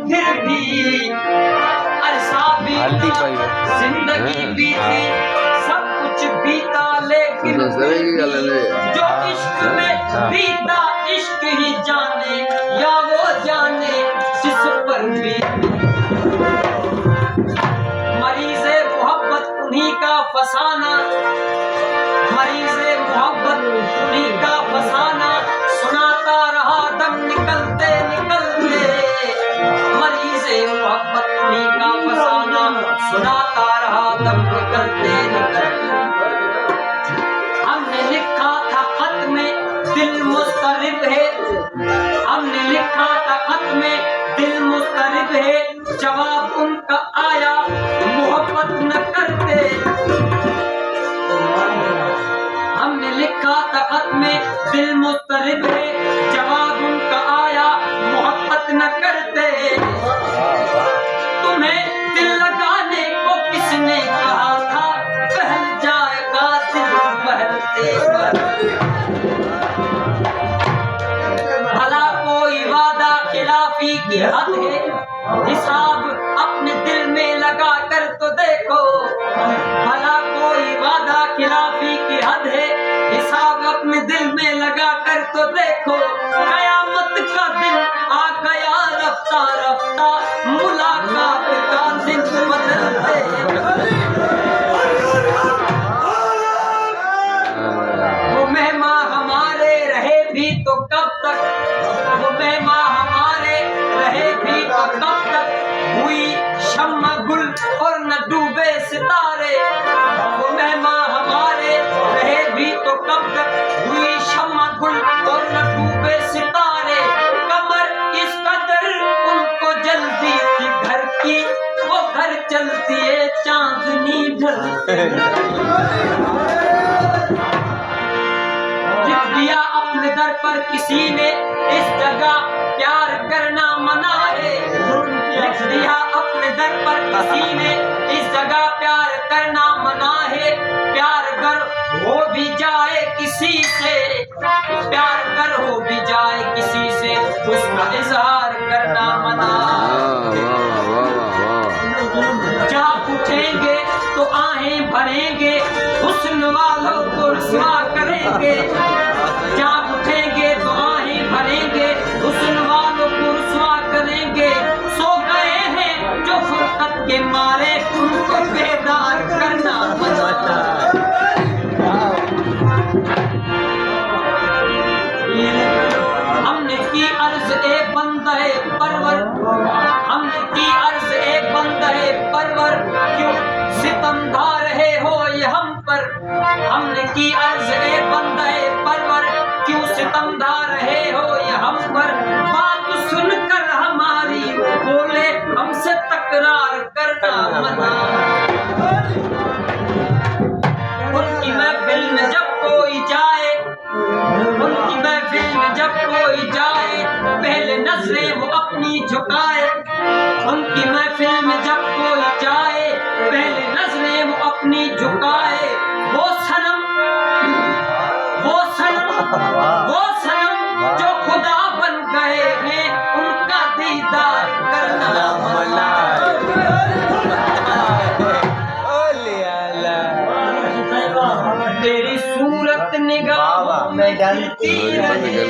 फिर भी अरसा बीता, जिंदगी बीती, सब कुछ बीता, लेकिन जो इश्क में बीता इश्क ही जाने, या वो जाने जिस पर बीती। मरीज़े मोहब्बत उन्हीं का फसाना, मरीज़े मोहब्बत उन्हीं का फसाना, सुनाता रहा दम निकलते निकलते। मरीज़े मोहब्बत उन्हीं का फसाना, सुनाता रहा दम निकलते निकलते। हमने लिखा था खत में दिल मुस्तरिब है, हमने लिखा था खत में दिल मुस्तरिब है, जवाब उनका आया मोहब्बत न करते। हमने लिखा था खत में दिल मुस्तरिब है, जवाब उनका आया मोहब्बत न करते। तुम्हें दिल लगाने को किसने कहा था, बहल जाएगा दिल बहलते बहलते। भला कोई वादा खिलाफी की हद है, हिसाब अपने दिल में लगा कर तो देखो। भला कोई वादा खिलाफी की हद है, हिसाब अपने दिल में लगा कर तो देखो। कयामत का दिन आ गया रफ्ता रफ्ता, मुलाकात का दिन बदलते। वो मेहमा हमारे रहे भी तो कब तक, वो मेहमा हमारे रहे भी तो कब तक, हुई शम्मा गुल और न डूबे सितारे। वो मेहमा हमारे रहे भी तो कब तक, हुई शम्मा गुल और न डूबे सितारे। कमर इस कदर उनको जल्दी थी घर की, वो घर चलती है चांदनी ढलती। लिख दिया अपने दर पर किसी ने इस जगह प्यार करना मना है, लिख दिया अपने दर पर किसी ने इस जगह प्यार करना मना है। प्यार कर हो भी जाए किसी से, प्यार कर हो भी जाए किसी से, उसका इजहार करना मना है। जाग उठेंगे तो आहें भरेंगे, हुस्न वालों को रुसवा करेंगे। जाग उठेंगे तो आहें भरेंगे, हुस्न वालों को रुसवा करेंगे। सो गए हैं जो फुर्सत के मारे, उनको बेदार करना मना है। हमने की अर्ज ए बंदे परवर, हमने की अर्ज ए बंदे परवर, क्यों सितमधा रहे हो ये हम पर। हमने की अर्ज ए बंदे परवर, क्यों सितमधा रहे हो ये हम पर। बात सुनकर हमारी बोले हमसे तकरार करना मना। उनकी महफिल में जब कोई जाए, उनकी महफिल में जब कोई जाए, पहले नजरें वो अपनी झुकाए। उनकी महफिल में जब कोई जाए, पहले नजरें वो अपनी झुकाए। वो सनम, वो सनम, वो सनम जो खुदा बन गए हैं, उनका दीदार करना मना। तेरी सूरत निगाहों में गिरती रहे,